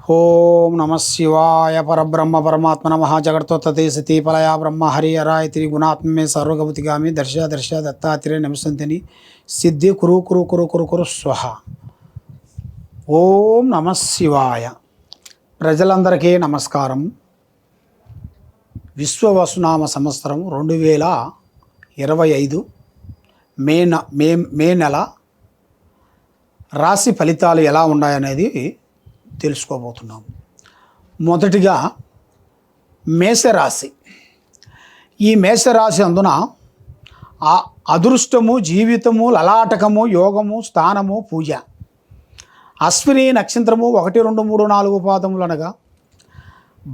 ఓం నమ శివాయ పరబ్రహ్మ పరమాత్మ నమ జగత్తే సతీ పలయా బ్రహ్మ హరి హరాయ త్రిగుణాత్మే సర్వగతిగామి దర్శ దర్శ దత్తాత్రేయ నమసంతిని సిద్ధి కురు కురు కురు కురు కురు స్వహ. ఓం నమ శివాయ. ప్రజలందరికీ నమస్కారం. విశ్వవసునామ సంవత్సరం 2025 మే నెల రాశి ఫలితాలు ఎలా ఉన్నాయనేది తెలుసుకోబోతున్నాము. మొదటిగా మేషరాశి. ఈ మేషరాశి అందున అదృష్టము, జీవితము, లలాటకము, యోగము, స్థానము, పూజ. అశ్విని నక్షత్రము 1, 2, 3, 4 పాదములు అనగా,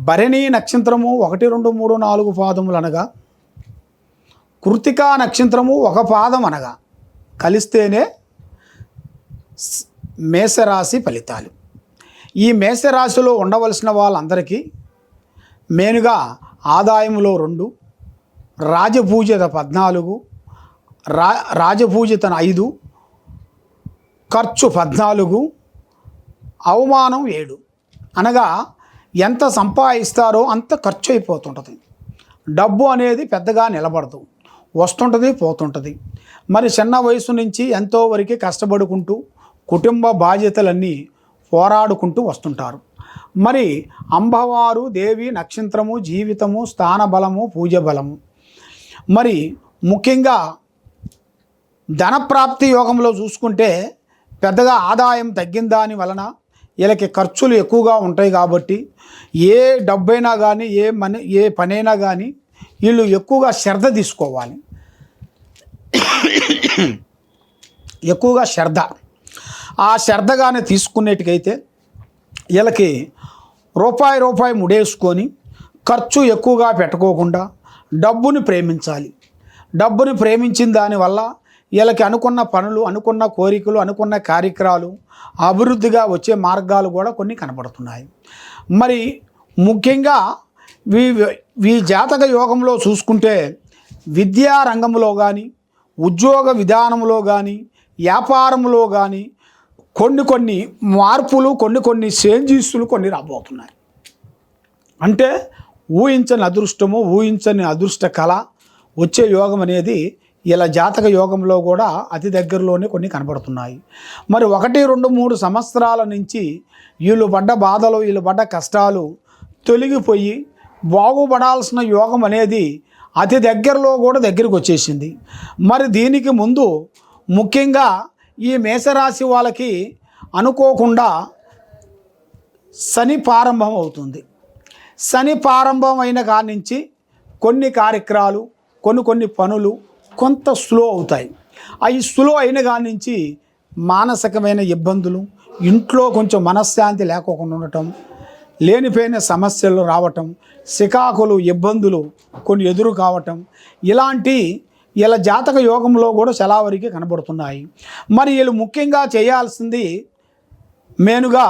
భరణి నక్షత్రము 1, 2, 3, 4 పాదములు అనగా, కృతికా నక్షత్రము 1 పాదం అనగా కలిస్తేనే మేషరాశి ఫలితాలు. ఈ మేషరాశిలో ఉండవలసిన వాళ్ళందరికీ మెయిన్గా ఆదాయంలో 2, రాజపూజిత 14, రాజపూజిత 5, ఖర్చు 14, అవమానం 7. అనగా ఎంత సంపాదిస్తారో అంత ఖర్చు అయిపోతుంటుంది. డబ్బు అనేది పెద్దగా నిలబడదు, వస్తుంటుంది పోతుంటుంది. మరి చిన్న వయసు నుంచి ఎంతో వరకు కష్టపడుకుంటూ కుటుంబ బాధ్యతలన్నీ పోరాడుకుంటూ వస్తుంటారు. మరి అంబవారు దేవి నక్షత్రము, జీవితము, స్థాన బలము, పూజ బలము. మరి ముఖ్యంగా ధనప్రాప్తి యోగంలో చూసుకుంటే పెద్దగా ఆదాయం తగ్గిన దాని వలన వీళ్ళకి ఖర్చులు ఎక్కువగా ఉంటాయి. కాబట్టి ఏ డబ్బైనా కానీ ఏ పనైనా కానీ వీళ్ళు ఎక్కువగా శ్రద్ధ తీసుకోవాలి. ఎక్కువగా శ్రద్ధ. ఆ శ్రద్ధగానే తీసుకునేటికైతే వీళ్ళకి రూపాయి ముడేసుకొని ఖర్చు ఎక్కువగా పెట్టుకోకుండా డబ్బుని ప్రేమించాలి. డబ్బుని ప్రేమించిన దానివల్ల వీళ్ళకి అనుకున్న పనులు, అనుకున్న కోరికలు, అనుకున్న కార్యక్రమాలు అభివృద్ధిగా వచ్చే మార్గాలు కూడా కొన్ని కనబడుతున్నాయి. మరి ముఖ్యంగా ఈ జాతక యోగంలో చూసుకుంటే విద్యా రంగంలో కానీ, ఉద్యోగ విధానంలో కానీ, వ్యాపారంలో కానీ కొన్ని మార్పులు, కొన్ని చేంజెస్లు కొన్ని రాబోతున్నాయి. అంటే ఊహించని అదృష్టము, ఊహించని అదృష్ట కళ వచ్చే యోగం అనేది ఇలా జాతక యోగంలో కూడా అతి దగ్గరలోనే కొన్ని కనబడుతున్నాయి. మరి 1, 2, 3 సంవత్సరాల నుంచి వీళ్ళు పడ్డ బాధలు, వీళ్ళు పడ్డ కష్టాలు తొలగిపోయి బాగుపడాల్సిన యోగం అనేది అతి దగ్గరలో కూడా దగ్గరికి వచ్చేసింది. మరి దీనికి ముందు ముఖ్యంగా ఈ మేషరాశి వాళ్ళకి అనుకోకుండా శని ప్రారంభం అవుతుంది. శని ప్రారంభం అయిన కాడి నుంచి కొన్ని కార్యక్రమాలు, కొన్ని పనులు కొంత స్లో అవుతాయి. అవి స్లో అయిన కాడి నుంచి మానసికమైన ఇబ్బందులు, ఇంట్లో కొంచెం మనశ్శాంతి లేకోకుండా ఉండటం, లేనిపోయిన సమస్యలు రావటం, చికాకులు, ఇబ్బందులు కొన్ని ఎదురు కావటం, ఇలాంటి ఇలా జాతక యోగంలో కూడా చాలా వరకు కనబడుతున్నాయి. మరి వీళ్ళు ముఖ్యంగా చేయాల్సింది మెయిన్గా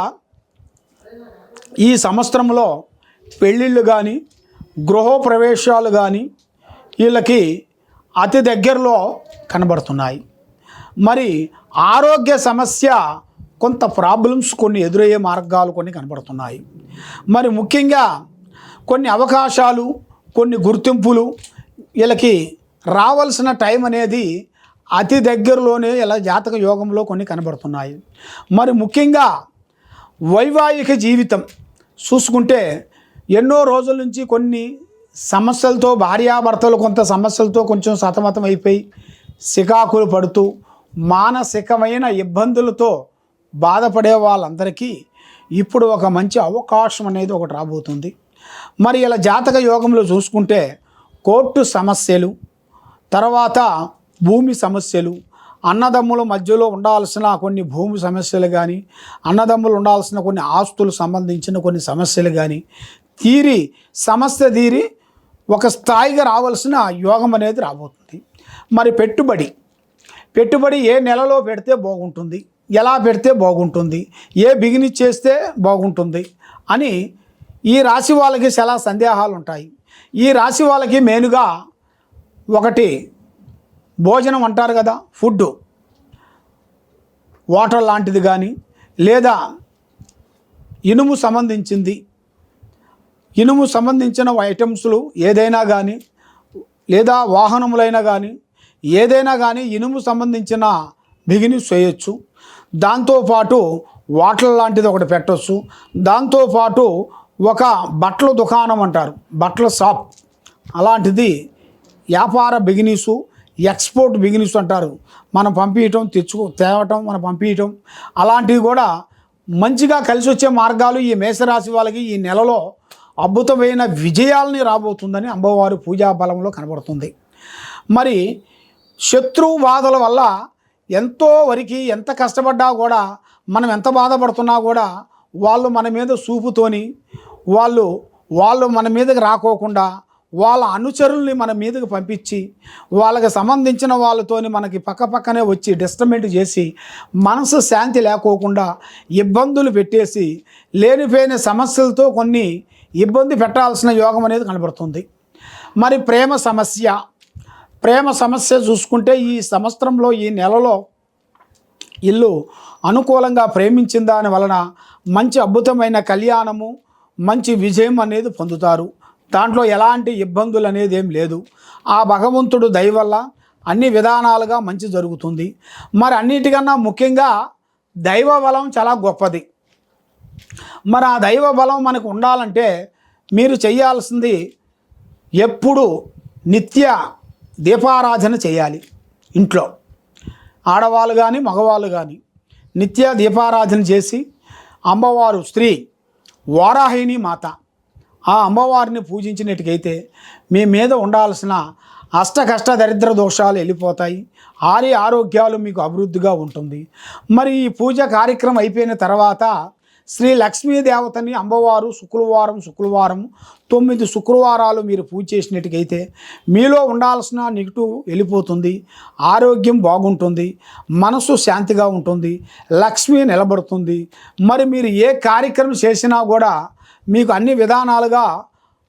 ఈ సంవత్సరంలో పెళ్ళిళ్ళు కానీ, గృహప్రవేశాలు కానీ వీళ్ళకి అతి దగ్గరలో కనబడుతున్నాయి. మరి ఆరోగ్య సమస్య కొంత ప్రాబ్లమ్స్ కొన్ని ఎదురయ్యే మార్గాలు కొన్ని కనబడుతున్నాయి. మరి ముఖ్యంగా కొన్ని అవకాశాలు, కొన్ని గుర్తింపులు వీళ్ళకి రావాల్సిన టైం అనేది అతి దగ్గరలోనే ఇలా జాతక యోగంలో కొన్ని కనబడుతున్నాయి. మరి ముఖ్యంగా వైవాహిక జీవితం చూసుకుంటే ఎన్నో రోజుల నుంచి కొన్ని సమస్యలతో, భార్యాభర్తలు కొంత సమస్యలతో కొంచెం సతమతం అయిపోయి చికాకులు పడుతూ మానసికమైన ఇబ్బందులతో బాధపడే వాళ్ళందరికీ ఇప్పుడు ఒక మంచి అవకాశం అనేది ఒకటి రాబోతుంది. మరి ఇలా జాతక యోగంలో చూసుకుంటే కోర్టు సమస్యలు, తర్వాత భూమి సమస్యలు, అన్నదమ్ముల మధ్యలో ఉండాల్సిన కొన్ని భూమి సమస్యలు కానీ, అన్నదమ్ములు ఉండాల్సిన కొన్ని ఆస్తులు సంబంధించిన కొన్ని సమస్యలు కానీ సమస్య తీరి ఒక స్థాయిగా రావాల్సిన యోగం అనేది రాబోతుంది. మరి పెట్టుబడి ఏ నెలలో పెడితే బాగుంటుంది, ఎలా పెడితే బాగుంటుంది, ఏ బిగినింగ్ చేస్తే బాగుంటుంది అని ఈ రాశి వాళ్ళకి చాలా సందేహాలు ఉంటాయి. ఈ రాశి వాళ్ళకి మెయిన్గా ఒకటి భోజనం అంటారు కదా, ఫుడ్, వాటర్ లాంటిది కానీ లేదా ఇనుము సంబంధించింది, ఇనుము సంబంధించిన ఐటమ్స్లు ఏదైనా కానీ, లేదా వాహనములైనా కానీ, ఏదైనా కానీ ఇనుము సంబంధించిన బిజినెస్ చేయొచ్చు. దాంతోపాటు వాటర్ లాంటిది ఒకటి పెట్టవచ్చు. దాంతోపాటు ఒక బట్టల దుకాణం అంటారు, బట్టల షాప్, అలాంటిది వ్యాపార బిజినెస్, ఎక్స్పోర్ట్ బిజినెస్ అంటారు. మనం పంపించటం, తేవటం, మనం పంపించటం, అలాంటివి కూడా మంచిగా కలిసి వచ్చే మార్గాలు ఈ మేషరాశి వాళ్ళకి ఈ నెలలో అద్భుతమైన విజయాలని రాబోతుందని అమ్మవారి పూజా బలంలో కనబడుతుంది. మరి శత్రువు బాధల వల్ల ఎంతో వరకు ఎంత కష్టపడ్డా కూడా, మనం ఎంత బాధపడుతున్నా కూడా వాళ్ళు మన మీద చూపుతోని వాళ్ళు మన మీదకి రాకోకుండా వాళ్ళ అనుచరుల్ని మన మీదకి పంపించి వాళ్ళకి సంబంధించిన వాళ్ళతోని మనకి పక్కనే వచ్చి డిస్టర్బెంట్ చేసి మనసు శాంతి లేకోకుండా ఇబ్బందులు పెట్టేసి లేనిపోయిన సమస్యలతో కొన్ని ఇబ్బంది పెట్టాల్సిన యోగం అనేది కనబడుతుంది. మరి ప్రేమ సమస్య చూసుకుంటే ఈ సంవత్సరంలో ఈ నెలలో ఇల్లు అనుకూలంగా ప్రేమించిన దాని వలన మంచి అద్భుతమైన కళ్యాణము, మంచి విజయం అనేది పొందుతారు. దాంట్లో ఎలాంటి ఇబ్బందులు అనేది ఏం లేదు. ఆ భగవంతుడు దయ వల్ల అన్ని విధానాలుగా మంచి జరుగుతుంది. మరి అన్నిటికన్నా ముఖ్యంగా దైవ బలం చాలా గొప్పది. మరి ఆ దైవ బలం మనకు ఉండాలంటే మీరు చేయాల్సింది ఎప్పుడు నిత్య దీపారాధన చేయాలి. ఇంట్లో ఆడవాళ్ళు కానీ మగవాళ్ళు కానీ నిత్య దీపారాధన చేసి అమ్మవారు శ్రీ వారాహిణి మాత ఆ అమ్మవారిని పూజించినట్టుకైతే మీ మీద ఉండాల్సిన అష్టకష్ట దరిద్ర దోషాలు వెళ్ళిపోతాయి. ఆరోగ్యాలు మీకు అభివృద్ధిగా ఉంటుంది. మరి ఈ పూజ కార్యక్రమం అయిపోయిన తర్వాత శ్రీ లక్ష్మీదేవతని అమ్మవారు శుక్రవారం 9 శుక్రవారాలు మీరు పూజ చేసినట్టుకైతే మీలో ఉండాల్సిన నెగిటివ్ వెళ్ళిపోతుంది, ఆరోగ్యం బాగుంటుంది, మనసు శాంతిగా ఉంటుంది, లక్ష్మి నిలబడుతుంది. మరి మీరు ఏ కార్యక్రమం చేసినా కూడా మీకు అన్ని విధానాలుగా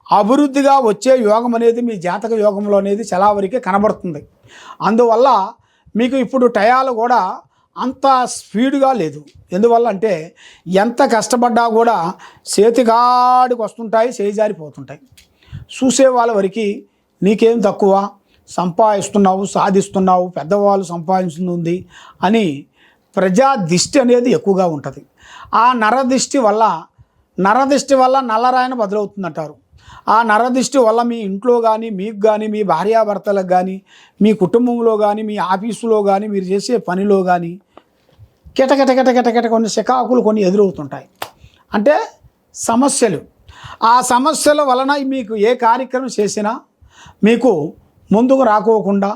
అభివృద్ధిగా వచ్చే యోగం అనేది మీ జాతక యోగంలో అనేది చాలా వరకే కనబడుతుంది. అందువల్ల మీకు ఇప్పుడు టయాలు కూడా అంత స్పీడ్గా లేదు. ఎందువల్ల అంటే ఎంత కష్టపడ్డా కూడా చేతికాడికి వస్తుంటాయి, చేజారిపోతుంటాయి. చూసే వాళ్ళ వరకు నీకేం తక్కువ, సంపాదిస్తున్నావు, సాధిస్తున్నావు, పెద్దవాళ్ళు సంపాదిస్తుంది అని ప్రజా దిష్టి అనేది ఎక్కువగా ఉంటుంది. ఆ నరదిష్టి వల్ల నల్లరాయన బదులవుతుందంటారు. ఆ నరదిష్టి వల్ల మీ ఇంట్లో కానీ, మీకు కానీ, మీ భార్యాభర్తలకు కానీ, మీ కుటుంబంలో కానీ, మీ ఆఫీసులో కానీ, మీరు చేసే పనిలో కానీ కిటకిట కొన్ని చికాకులు కొన్ని ఎదురవుతుంటాయి. అంటే సమస్యలు. ఆ సమస్యల వలన మీకు ఏ కార్యక్రమం చేసినా మీకు ముందుకు రాకోకుండా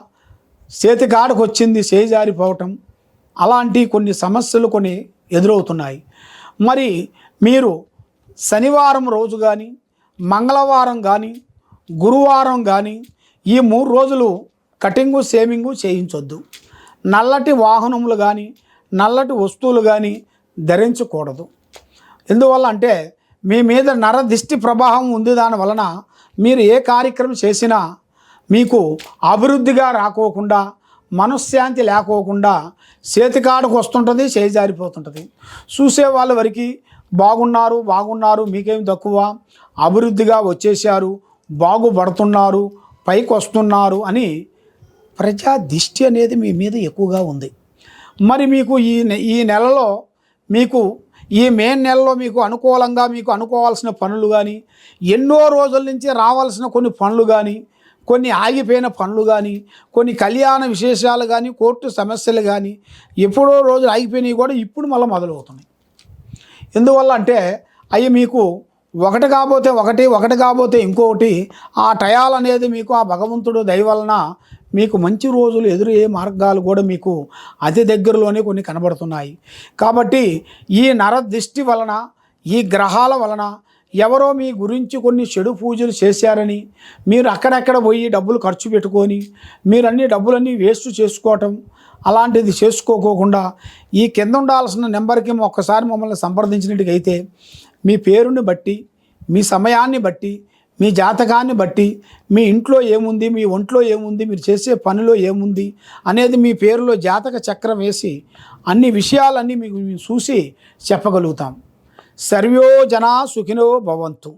చేతికాడకు వచ్చింది చేజారిపోవటం, అలాంటి కొన్ని సమస్యలు కొన్ని ఎదురవుతున్నాయి. మరి మీరు శనివారం రోజు కానీ, మంగళవారం కానీ, గురువారం కానీ ఈ 3 రోజులు కటింగు షేవింగు చేయించొద్దు. నల్లటి వాహనములు కానీ, నల్లటి వస్తువులు కానీ ధరించకూడదు. ఎందువల్ల అంటే మీ మీద నరదిష్టి ప్రభావం ఉంది. దానివలన మీరు ఏ కార్యక్రమం చేసినా మీకు అభివృద్ధిగా రాకోకుండా, మనశ్శాంతి లేకోకుండా చేతికాడకు వస్తుంటుంది, చేజారిపోతుంటుంది. చూసే వాళ్ళ వరకు బాగున్నారు, మీకేం తక్కువ, అభివృద్ధిగా వచ్చేసారు, బాగుపడుతున్నారు, పైకి వస్తున్నారు అని ప్రజా దిష్టి అనేది మీ మీద ఎక్కువగా ఉంది. మరి మీకు ఈ నెలలో మీకు ఈ మే నెలలో మీకు అనుకూలంగా మీకు అనుకోవాల్సిన పనులు కానీ, ఎన్నో రోజుల నుంచి రావాల్సిన కొన్ని పనులు కానీ, కొన్ని ఆగిపోయిన పనులు కానీ, కొన్ని కళ్యాణ విశేషాలు కానీ, కోర్టు సమస్యలు కానీ ఎప్పుడో రోజులు ఆగిపోయినవి కూడా ఇప్పుడు మళ్ళీ మొదలవుతున్నాయి. ఎందువల్ల అంటే అవి మీకు ఒకటి కాకపోతే ఇంకొకటి ఆ టయాలు అనేది మీకు ఆ భగవంతుడు దయ వలన మీకు మంచి రోజులు ఎదురయ్యే మార్గాలు కూడా మీకు అతి దగ్గరలోనే కొన్ని కనబడుతున్నాయి. కాబట్టి ఈ నరదిష్టి వలన, ఈ గ్రహాల వలన ఎవరో మీ గురించి కొన్ని చెడు పూజలు చేశారని మీరు అక్కడెక్కడ పోయి డబ్బులు ఖర్చు పెట్టుకొని మీరు డబ్బులన్నీ వేస్ట్ చేసుకోవటం, అలాంటిది చేసుకోకోకుండా ఈ కింద ఉండాల్సిన నెంబర్కి ఒక్కసారి మమ్మల్ని సంప్రదించినట్టుగైతే మీ పేరుని బట్టి, మీ సమయాన్ని బట్టి, మీ జాతకాన్ని బట్టి, మీ ఇంట్లో ఏముంది, మీ ఒంట్లో ఏముంది, మీరు చేసే పనిలో ఏముంది అనేది మీ పేరులో జాతక చక్రం వేసి అన్ని విషయాలన్నీ మీకు చూసి చెప్పగలుగుతాం. సర్వో జనా సుఖినో భవంతు.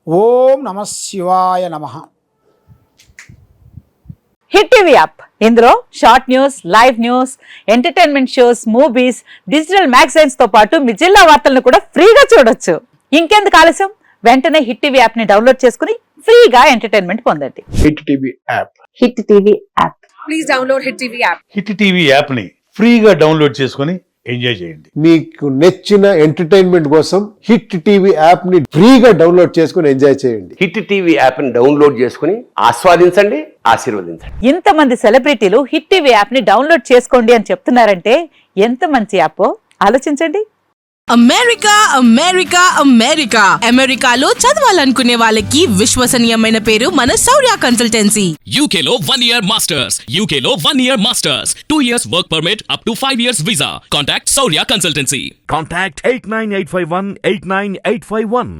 ఓం నమః శివాయ నమః. హిట్ టీవీ యాప్, ఇందులో short news, live news, entertainment shows, movies, digital magazines తో పాటు మీ జిల్లా వార్తలను కూడా ఫ్రీగా చూడొచ్చు. ఇంకెందుకు ఆలస్యం, వెంటనే హిట్ టీవీ యాప్ ని డౌన్లోడ్ చేసుకుని ఫ్రీగా ఎంటర్టైన్మెంట్ పొందండి. Hit TV app. Hit TV app. Please download Hit TV app. Hit TV యాప్ని ఫ్రీగా డౌన్లోడ్ చేసుకొని ఎంజాయ్ చేయండి. మీకు నచ్చిన ఎంటర్టైన్మెంట్ కోసం హిట్ టీవీ యాప్ ని ఫ్రీగా డౌన్లోడ్ చేసుకుని ఎంజాయ్ చేయండి. హిట్ టీవీ యాప్ని డౌన్లోడ్ చేసుకుని ఆస్వాదించండి, ఆశీర్వదించండి. ఇంతమంది సెలబ్రిటీలు హిట్ టీవీ యాప్ ని డౌన్లోడ్ చేసుకోండి అని చెప్తున్నారంటే ఎంత మంచి యాప్ ఆలోచించండి. అమెరికా అమెరికా అమెరికా అమెరికాలో చదవాలనుకునే వాళ్ళకి విశ్వసనీయమైన పేరు మన శౌర్య కన్సల్టెన్సీ. UK లో 1 year masters. UK లో 1 year masters. 2 years work permit up to 5 years visa. Contact Saurya Consultancy. Contact 89851 89851.